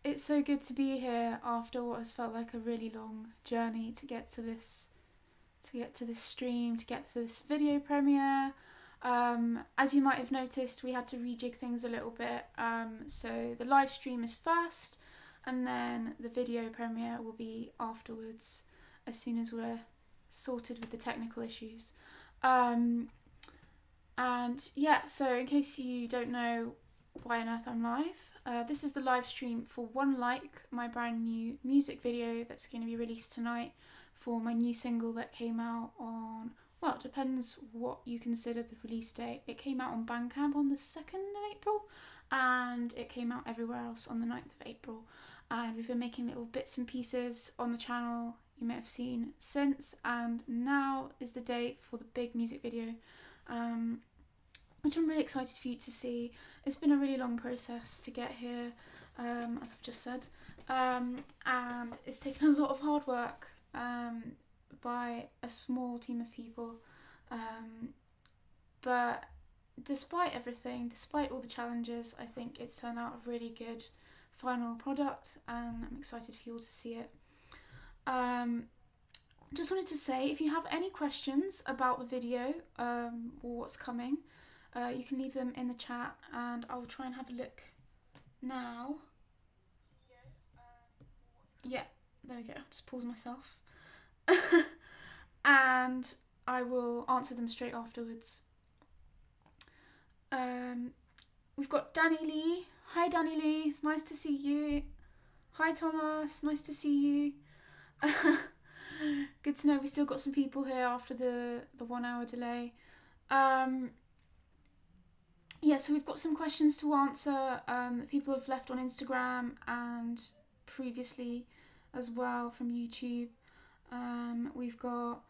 It's so good to be here after what has felt like a really long journey to get to this stream, to get to this video premiere. As you might have noticed, we had to rejig things a little bit. So the live stream is first, and then the video premiere will be afterwards, as soon as we're sorted with the technical issues. And yeah, so in case you don't know why on earth I'm live, this is the live stream for One Like, my brand new music video that's going to be released tonight for my new single that came out on, well, it depends what you consider the release date. It came out on Bandcamp on the 2nd of April, and it came out everywhere else on the 9th of April. And we've been making little bits and pieces on the channel you may have seen since, and now is the date for the big music video, which I'm really excited for you to see. It's been a really long process to get here, as I've just said, and it's taken a lot of hard work by a small team of people, but despite everything, despite all the challenges, I think it's turned out a really good final product, and I'm excited for you all to see it. Just wanted to say, if you have any questions about the video or what's coming, you can leave them in the chat, and I'll try and have a look now. Yeah, there we go. Just pause myself. And I will answer them straight afterwards. We've got Danny Lee. Hi Danny Lee, it's nice to see you. Hi Thomas, nice to see you. Good to know we still got some people here after the 1 hour delay. Yeah, so we've got some questions to answer that people have left on Instagram and previously as well from YouTube. We've got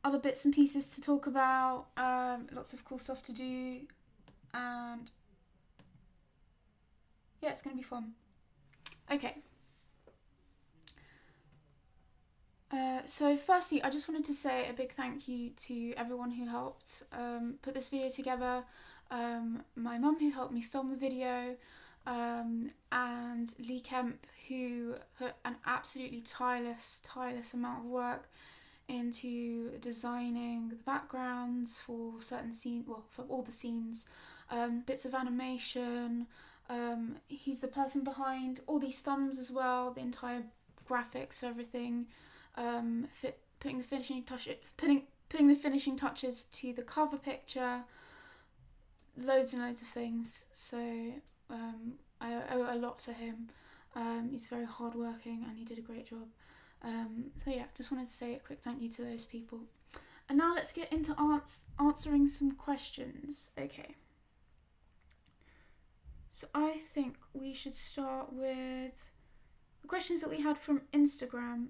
other bits and pieces to talk about, lots of cool stuff to do, and yeah, it's going to be fun. Okay. So firstly, I just wanted to say a big thank you to everyone who helped put this video together. My mum, who helped me film the video, and Lee Kemp, who put an absolutely tireless amount of work into designing the backgrounds for certain scenes, well, for all the scenes, bits of animation. He's the person behind all these thumbs as well, the entire graphics, everything. Putting the finishing touches to the cover picture, loads and loads of things. So I owe a lot to him. He's very hardworking and he did a great job. So yeah, just wanted to say a quick thank you to those people. And now let's get into answering some questions. Okay. So I think we should start with the questions that we had from Instagram.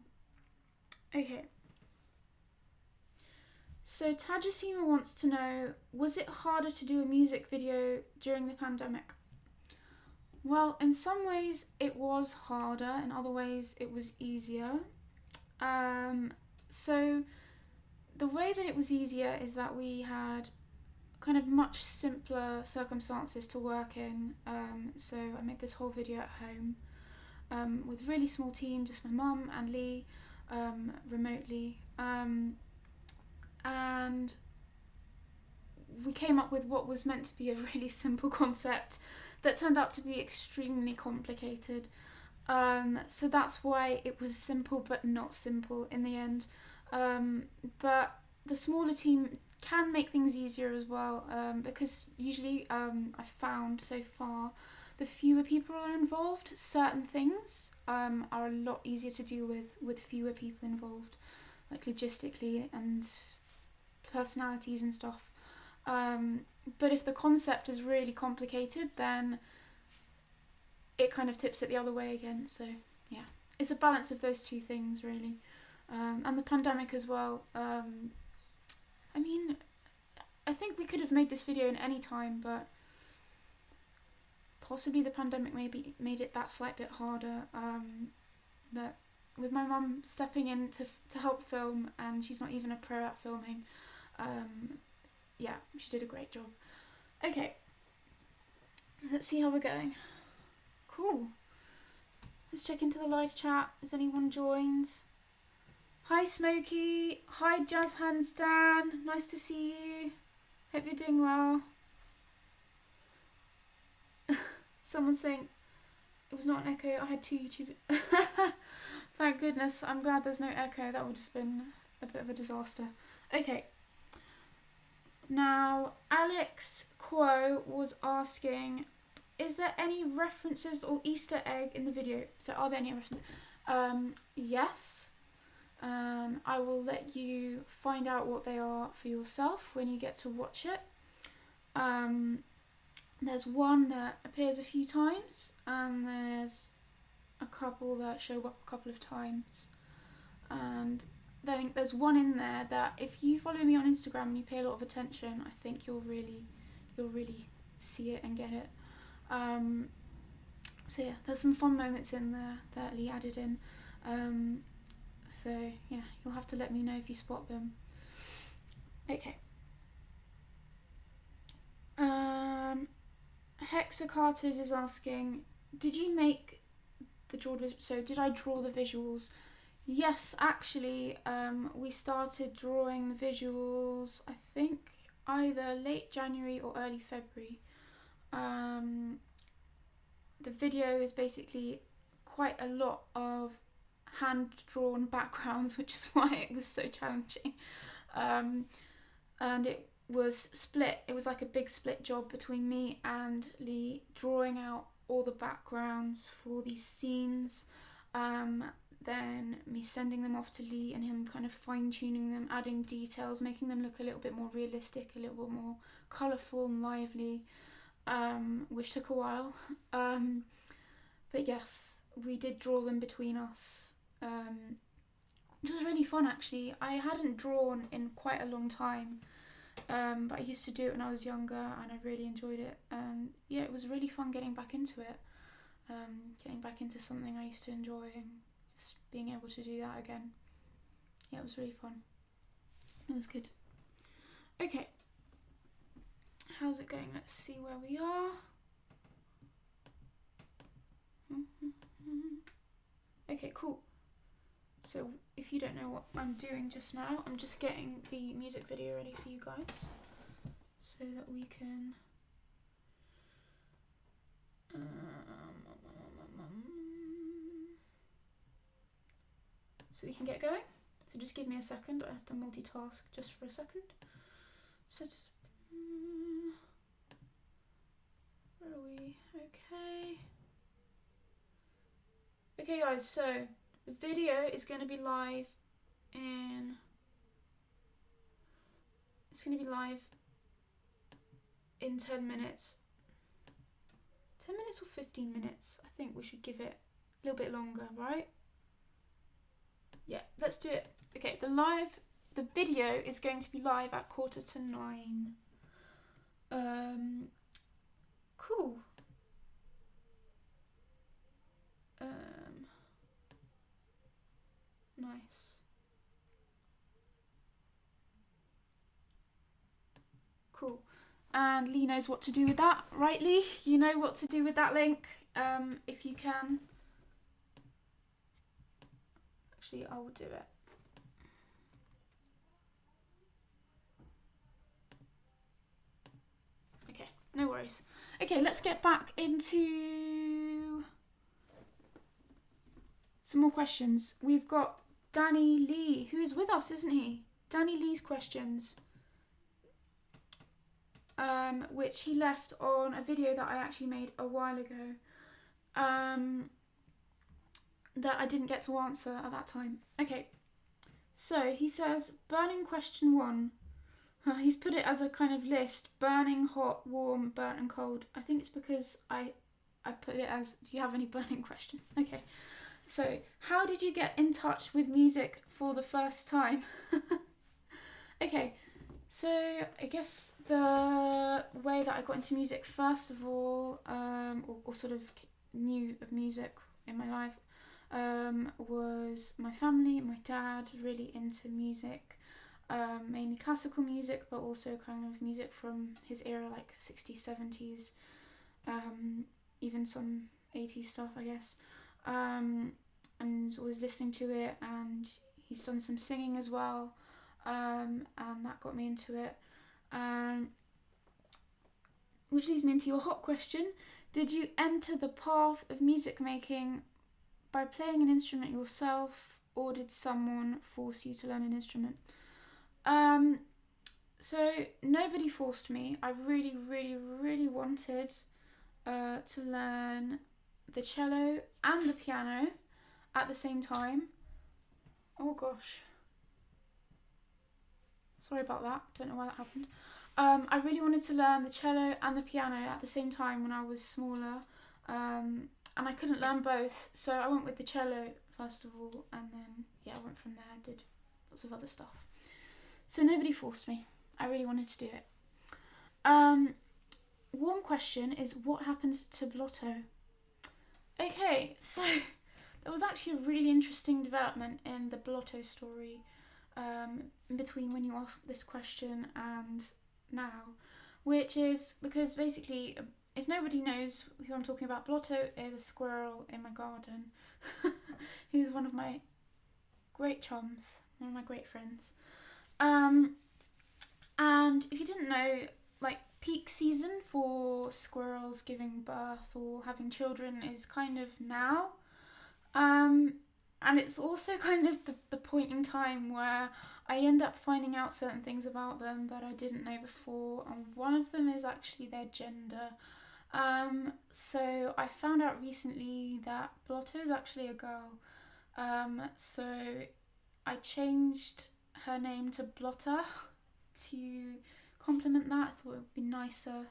Okay. So Tajasima wants to know, was it harder to do a music video during the pandemic? Well, in some ways it was harder, in other ways it was easier. So the way that it was easier is that we had kind of much simpler circumstances to work in. So I made this whole video at home with a really small team, just my mum and Lee, remotely. And we came up with what was meant to be a really simple concept that turned out to be extremely complicated. So that's why it was simple but not simple in the end. But the smaller team can make things easier as well, because usually I've found so far the fewer people are involved, certain things are a lot easier to deal with fewer people involved, like logistically and personalities and stuff. But if the concept is really complicated, then it kind of tips it the other way again. So yeah, it's a balance of those two things really. And the pandemic as well. I mean, I think we could have made this video in any time, but possibly the pandemic maybe made it that slight bit harder. But with my mum stepping in to help film, and she's not even a pro at filming, yeah, she did a great job. Okay, let's see how we're going. cool. Let's check into the live chat. Has anyone joined? Hi Smokey. Hi Jazz Hands Dan. Nice to see you. Hope you're doing well. Someone's saying it was not an echo. I had 2 YouTube. Thank goodness. I'm glad there's no echo. That would have been a bit of a disaster. Okay. Now, Alex Quo was asking, is there any references or Easter egg in the video? So are there any references? Yes. I will let you find out what they are for yourself when you get to watch it. There's one that appears a few times, and there's a couple that show up a couple of times. And I think there's one in there that if you follow me on Instagram and you pay a lot of attention, I think you'll really see it and get it. So yeah, there's some fun moments in there that Lee added in. So yeah, you'll have to let me know if you spot them. Okay. Hexacarters is asking, did you make the drawed visuals? So did I draw the visuals? Yes, actually, we started drawing the visuals, I think, either late January or early February. The video is basically quite a lot of hand-drawn backgrounds, which is why it was so challenging. And it was split. It was like a big split job between me and Lee, drawing out all the backgrounds for these scenes. Then me sending them off to Lee and him kind of fine-tuning them, adding details, making them look a little bit more realistic, a little bit more colourful and lively, which took a while. But yes, we did draw them between us. It was really fun, actually. I hadn't drawn in quite a long time, but I used to do it when I was younger, and I really enjoyed it. And yeah, it was really fun getting back into it, getting back into something I used to enjoy, and just being able to do that again. Yeah, it was really fun. It was good. Okay, how's it going? Let's see where we are. Okay, cool. So if you don't know what I'm doing just now, I'm just getting the music video ready for you guys so that we can get going. So just give me a second. I have to multitask just for a second. So just where are we? Okay guys, so the video is going to be live in, it's going to be live in 10 minutes. 10 minutes or 15 minutes? I think we should give it a little bit longer, right? Yeah, let's do it. Okay, the video is going to be live at 9:15. Cool. Nice. Cool. And Lee knows what to do with that, right Lee? You know what to do with that link, if you can. Actually, I will do it. Okay, no worries. Okay, let's get back into some more questions. We've got Danny Lee, who is with us, isn't he? Danny Lee's questions, which he left on a video that I actually made a while ago, that I didn't get to answer at that time. Okay, so he says, burning question 1. He's put it as a kind of list: burning, hot, warm, burnt and cold. I think it's because I put it as, do you have any burning questions? Okay. So, how did you get in touch with music for the first time? Okay, so I guess the way that I got into music, first of all, or sort of knew of music in my life, was my family. My dad really into music, mainly classical music, but also kind of music from his era, like 60s, 70s, even some 80s stuff, I guess. And always listening to it, and he's done some singing as well, and that got me into it. Which leads me into your hot question. Did you enter the path of music making by playing an instrument yourself, or did someone force you to learn an instrument? So nobody forced me. I really, really, really wanted to learn the cello and the piano at the same time. Oh gosh. Sorry about that. Don't know why that happened. I really wanted to learn the cello and the piano at the same time when I was smaller. And I couldn't learn both, so I went with the cello first of all, and then I went from there. I did lots of other stuff. So nobody forced me. I really wanted to do it. One question is, what happened to Blotto? Okay, so there was actually a really interesting development in the Blotto story in between when you asked this question and now, which is because basically, if nobody knows who I'm talking about, Blotto is a squirrel in my garden. He's one of my great chums, one of my great friends. And if you didn't know, like, peak season for squirrels giving birth or having children is kind of now. And it's also kind of the point in time where I end up finding out certain things about them that I didn't know before, and one of them is actually their gender. So I found out recently that Blotto is actually a girl. So I changed her name to Blotta to complement that. I thought it would be nicer.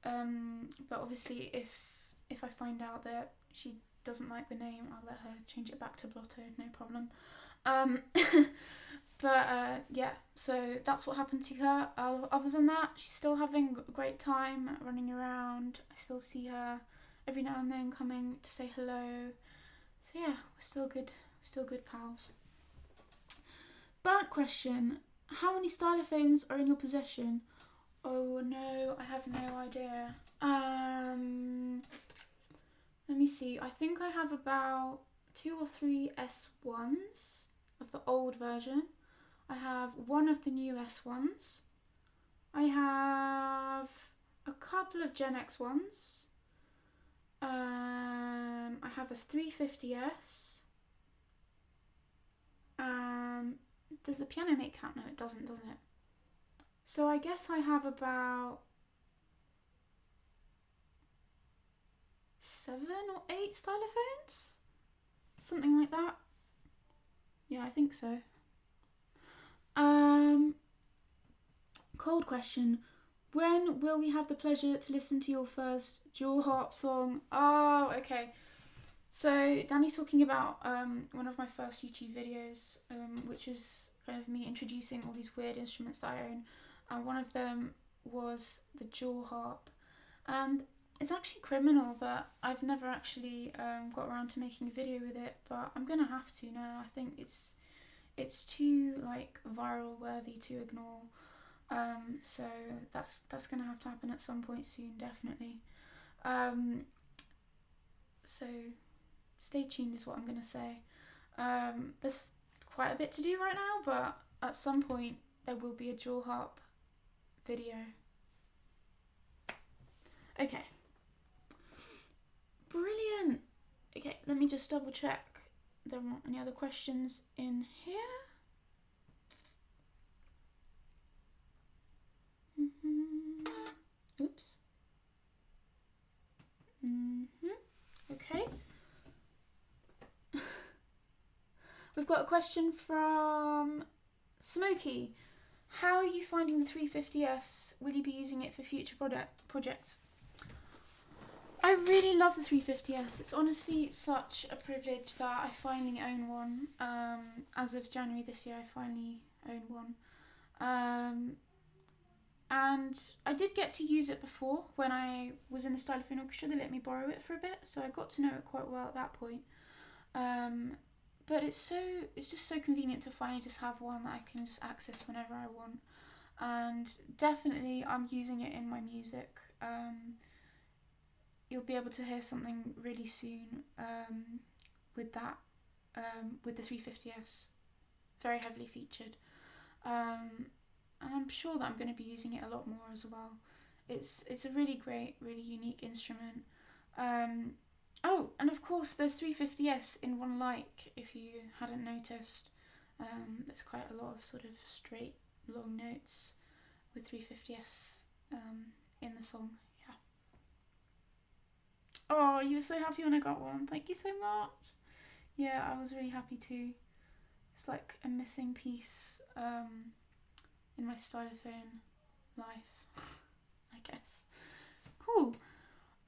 But obviously if I find out that she doesn't like the name, I'll let her change it back to Blotto, no problem. But so that's what happened to her. Other than that, she's still having a great time running around. I still see her every now and then coming to say hello. So yeah, we're still good pals. Burnt question. How many stylophones are in your possession? Oh no, I have no idea. Let me see. I think I have about 2 or 3 S1s of the old version. I have one of the new S1s. I have a couple of Gen X ones. I have a 350S. Does the piano make count? No, it doesn't it? So I guess I have about 7 or 8 stylophones? Something like that. Yeah, I think so. Cold question. When will we have the pleasure to listen to your first dual harp song? Oh, okay. So Danny's talking about one of my first YouTube videos, which is kind of me introducing all these weird instruments that I own. And one of them was the dual harp. And it's actually criminal that I've never actually got around to making a video with it, but I'm gonna have to now. I think it's too like viral worthy to ignore. So that's gonna have to happen at some point soon, definitely. So stay tuned is what I'm gonna say. There's quite a bit to do right now, but at some point there will be a dual harp video. Okay. Brilliant. Okay, let me just double check there aren't any other questions in here. Oops. Okay. We've got a question from Smokey. How are you finding the 350S? Will you be using it for future projects? I really love the 350S. It's honestly such a privilege that I finally own one. As of January this year, I finally own one. And I did get to use it before when I was in the Stylophone Orchestra. They let me borrow it for a bit, so I got to know it quite well at that point. But it's just so convenient to finally just have one that I can just access whenever I want. And definitely I'm using it in my music. you'll be able to hear something really soon with that, with the 350S, very heavily featured. And I'm sure that I'm going to be using it a lot more as well. It's a really great, really unique instrument. Oh, and of course there's 350S in one like, if you hadn't noticed. There's quite a lot of sort of straight, long notes with 350S in the song, yeah. Oh, you were so happy when I got one. Thank you so much. Yeah, I was really happy too. It's like a missing piece in my stylophone life, I guess. Cool.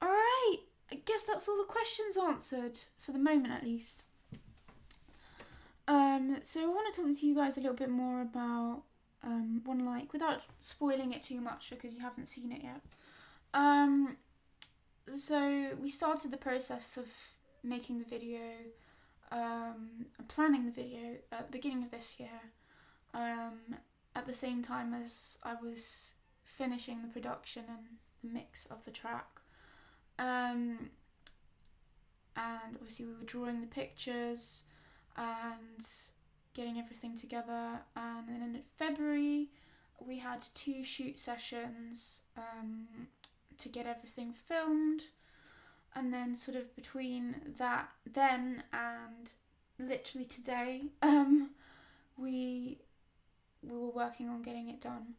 Alright, I guess that's all the questions answered, for the moment at least. So I want to talk to you guys a little bit more about One Like, without spoiling it too much because you haven't seen it yet. So we started the process of making the video, planning the video at the beginning of this year, at the same time as I was finishing the production and the mix of the track. And obviously we were drawing the pictures and getting everything together, and then in February we had 2 shoot sessions to get everything filmed, and then sort of between that then and literally today we were working on getting it done,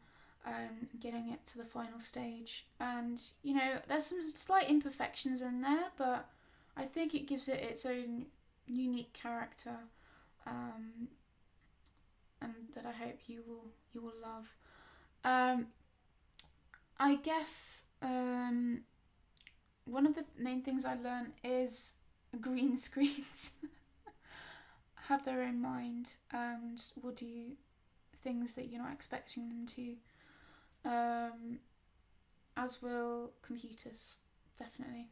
getting it to the final stage. And you know, there's some slight imperfections in there, but I think it gives it its own unique character, and that I hope you will love. I guess one of the main things I learned is green screens have their own mind and will do things that you're not expecting them to, as will computers, definitely.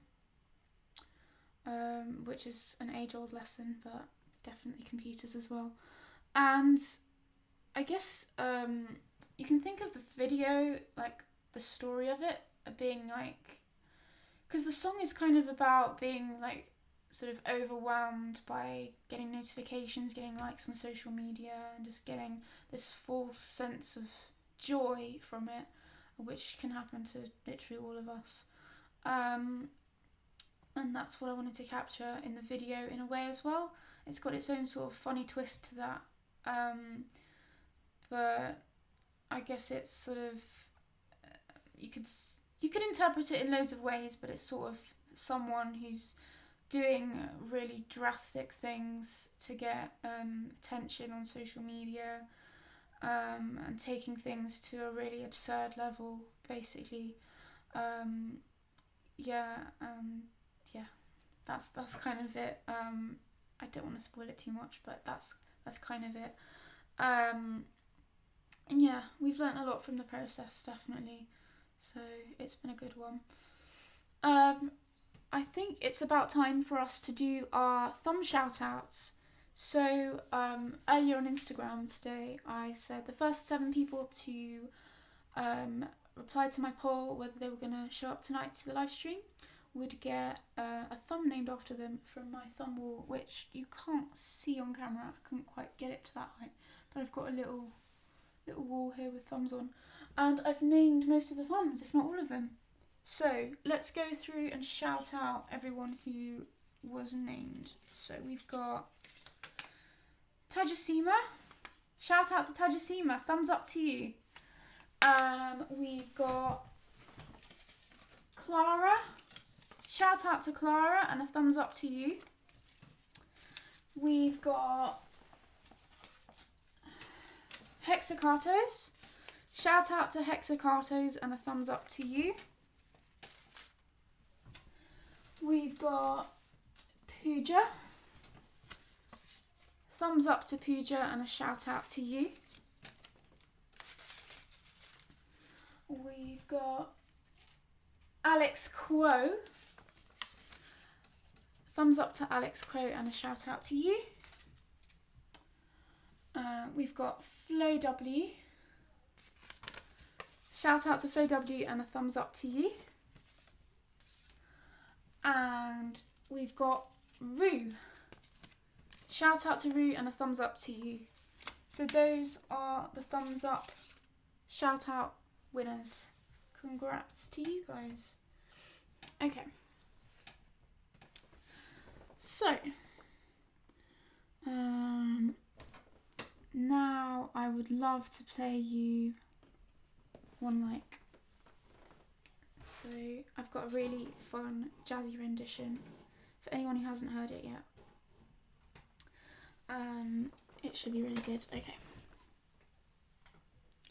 Which is an age-old lesson, but definitely computers as well. And I guess you can think of the video, like the story of it, being like, because the song is kind of about being like sort of overwhelmed by getting notifications, getting likes on social media, and just getting this false sense of joy from it, which can happen to literally all of us. And that's what I wanted to capture in the video in a way as well. It's got its own sort of funny twist to that, but I guess it's sort of, you could interpret it in loads of ways, but it's sort of someone who's doing really drastic things to get attention on social media, and taking things to a really absurd level, basically. That's kind of it. I don't want to spoil it too much, but that's kind of it. And yeah, we've learnt a lot from the process, definitely. So it's been a good one. I think it's about time for us to do our thumb shout outs. So earlier on Instagram today, I said the first 7 people to reply to my poll whether they were going to show up tonight to the live stream would get a thumb named after them from my thumb wall, which you can't see on camera. I couldn't quite get it to that height, but I've got a little wall here with thumbs on, and I've named most of the thumbs, if not all of them. So let's go through and shout out everyone who was named. So we've got Tajasima. Shout out to Tajasima. Thumbs up to you. We've got Clara. Shout out to Clara and a thumbs up to you. We've got Hexacartos. Shout out to Hexacartos and a thumbs up to you. We've got Pooja. Thumbs up to Pooja and a shout out to you. We've got Alex Quo. Thumbs up to Alex Quo and a shout out to you. We've got Flo W. Shout out to Flo W and a thumbs up to you. And we've got Rue. Shout out to Rue and a thumbs up to you. So those are the thumbs up shout out winners. Congrats to you guys. Okay. So, now I would love to play you one like. So I've got a really fun jazzy rendition for anyone who hasn't heard it yet. It should be really good. Okay.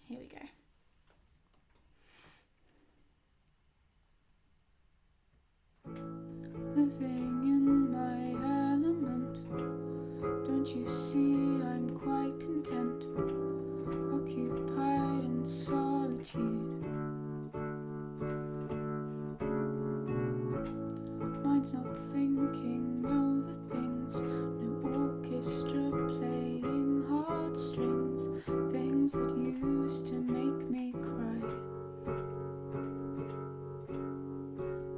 Here we go. Living in my element, don't you see I'm quite content, occupied in solitude. Mind's not thinking over things, no orchestra playing heartstrings, things that used to make me cry.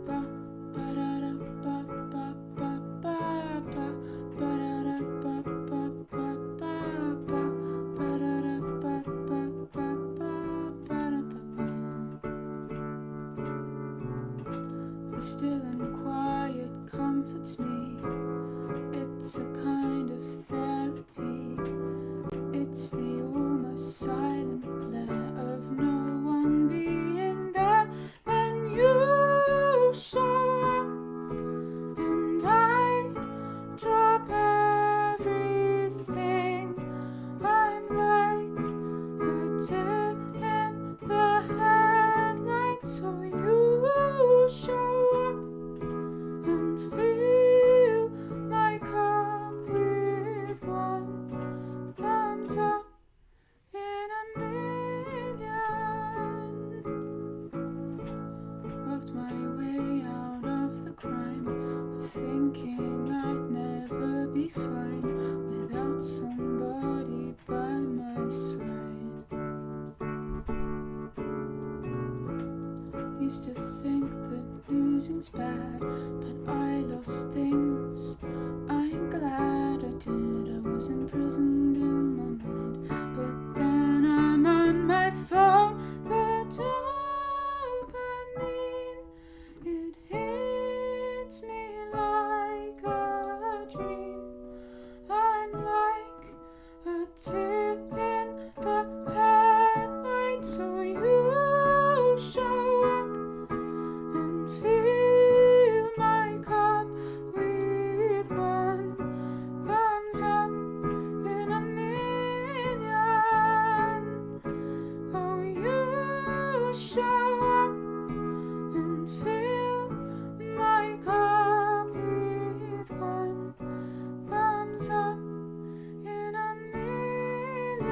The still and quiet comforts me. It's a kind of therapy. It's the almost silent blare of no one being there. Then you show up and I drop everything. I'm like a deer in the headlights. So you show up and fill my cup with one thumbs up in a million. Worked my way out of the crime of thinking I'd never be fine without somebody by my side. Used to think that losing's bad, but I lost things. I'm glad I did. I was imprisoned in my mind, but then I'm on my phone. The dopamine, it hits me like a dream. I'm like a deer in the headlights. So you show up and fill my cup with one thumbs up in a million. Oh, you show up and fill my cup with one thumbs up in a million.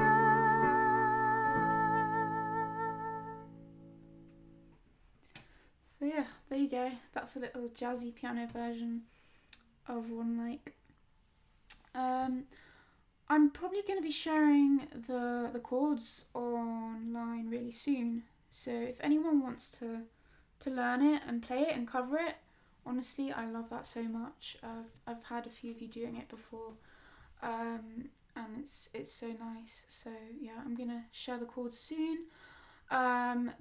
So yeah, there you go. That's a little jazzy piano version of One Like. I'm probably going to be sharing the chords online really soon. So if anyone wants to learn it and play it and cover it, honestly, I love that so much. I've had a few of you doing it before, and it's so nice. So yeah, I'm gonna share the chords soon.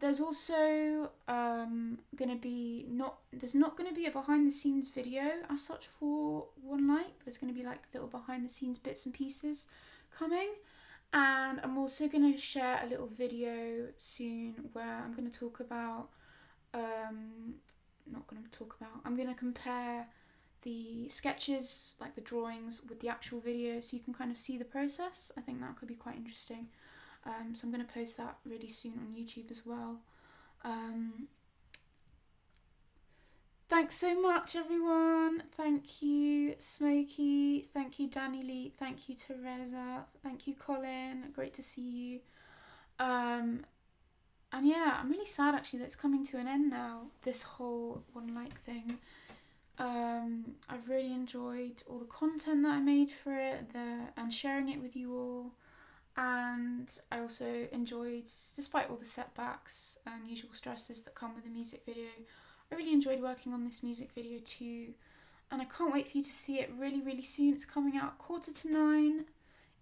There's also there's not gonna be a behind the scenes video as such for One Like. There's gonna be like little behind the scenes bits and pieces coming, and I'm also gonna share a little video soon where I'm gonna talk about I'm gonna compare the sketches, like the drawings, with the actual video, so you can kind of see the process. I think that could be quite interesting. So I'm going to post that really soon on YouTube as well. Thanks so much, everyone. Thank you, Smokey. Thank you, Danny Lee. Thank you, Teresa. Thank you, Colin. Great to see you. And yeah, I'm really sad actually that it's coming to an end now, this whole One Like thing. I've really enjoyed all the content that I made for it and sharing it with you all. And I also enjoyed, despite all the setbacks and usual stresses that come with a music video, I really enjoyed working on this music video too, and I can't wait for you to see it really, really soon. It's coming out 8:45,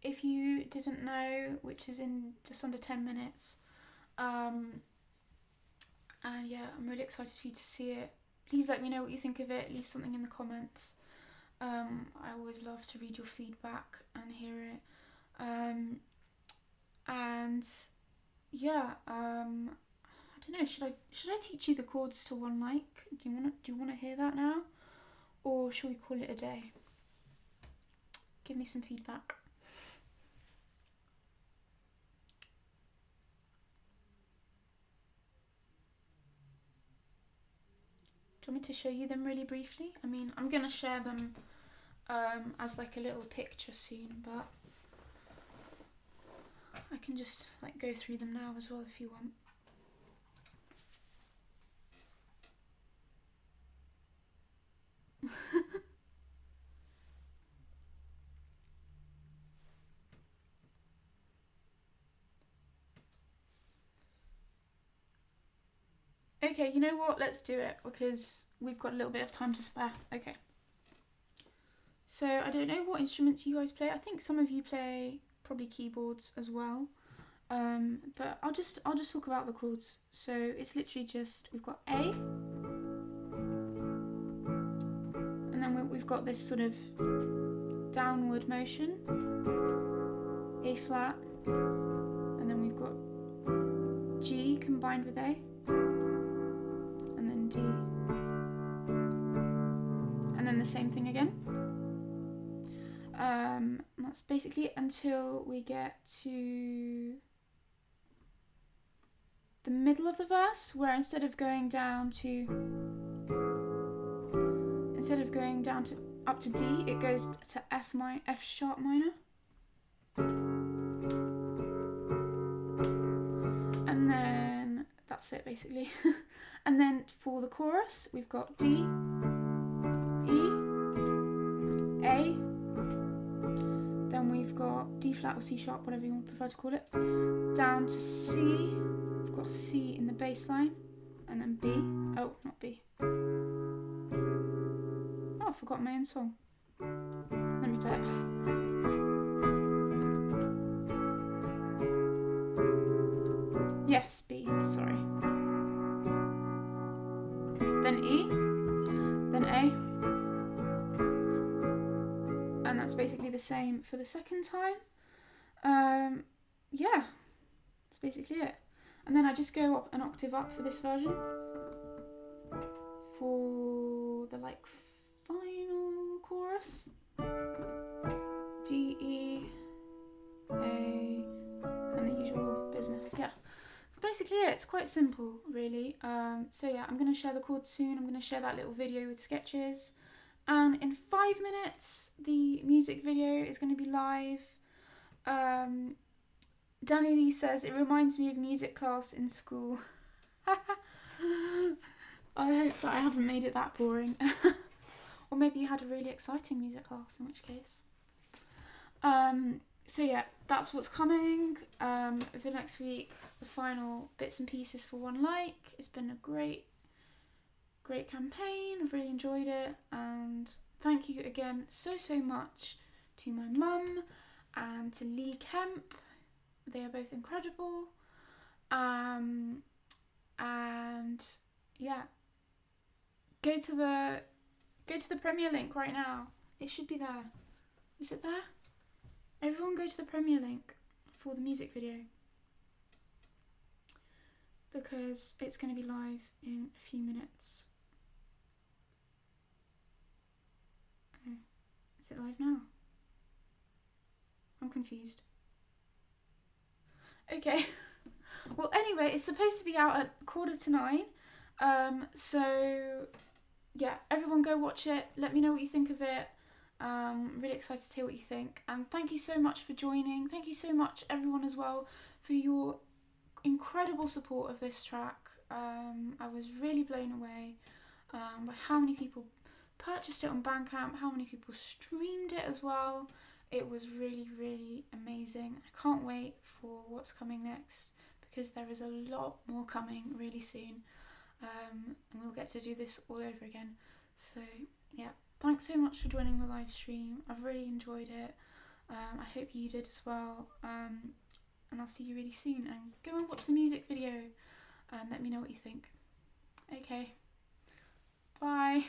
if you didn't know, which is in just under 10 minutes. And yeah, I'm really excited for you to see it. Please let me know what you think of it. Leave something in the comments. I always love to read your feedback and hear it. And yeah, I don't know. Should I teach you the chords to one like? Do you wanna hear that now, or shall we call it a day? Give me some feedback. Do you want me to show you them really briefly? I mean, I'm gonna share them as like a little picture soon, but I can just like go through them now as well if you want. Okay, you know what? Let's do it because we've got a little bit of time to spare. Okay. So I don't know what instruments you guys play. I think some of you play probably keyboards as well. But I'll just talk about the chords. So it's literally just, we've got A, and then we've got this sort of downward motion, A flat, and then we've got G combined with A, and then D, and then the same thing again. And that's basically it until we get to the middle of the verse, where instead of going down to up to D, it goes to F sharp minor. And then that's it basically. And then for the chorus, we've got D, E, A, then we've got D flat or C sharp, whatever you prefer to call it, down to C. We've got C in the bass line, and then B. Oh, not B. Oh, I forgot my own song. Let me play it. Yes, B, sorry. Then E, then A. And that's basically the same for the second time. Yeah, that's basically it. And then I just go up an octave up for this version. For the like final chorus. D, E, A, and the usual business. Yeah, that's basically it. It's quite simple, really. So yeah, I'm going to share the chords soon. I'm going to share that little video with sketches. And in 5 minutes, the music video is going to be live. Danny Lee says, it reminds me of music class in school. I hope that I haven't made it that boring. Or maybe you had a really exciting music class, in which case. So yeah, that's what's coming. For next week, the final bits and pieces for One Like. It's been a great campaign. I've really enjoyed it, and thank you again so much to my mum and to Lee Kemp. They are both incredible. And yeah, go to the Premiere link right now. It should be there. Is it there? Everyone go to the Premiere link for the music video, because it's going to be live in a few minutes. Oh, is it live now? I'm confused. Okay. Well, anyway, it's supposed to be out at 8:45. So yeah, everyone go watch it. Let me know what you think of it. Really excited to hear what you think. And thank you so much for joining. Thank you so much, everyone, as well, for your incredible support of this track. I was really blown away by how many people purchased it on Bandcamp, how many people streamed it as well. It was really amazing. I can't wait for what's coming next, because there is a lot more coming really soon. and we'll get to do this all over again. So yeah, thanks so much for joining the live stream. I've really enjoyed it. I hope you did as well. And I'll see you really soon. And go and watch the music video and let me know what you think. Okay, bye.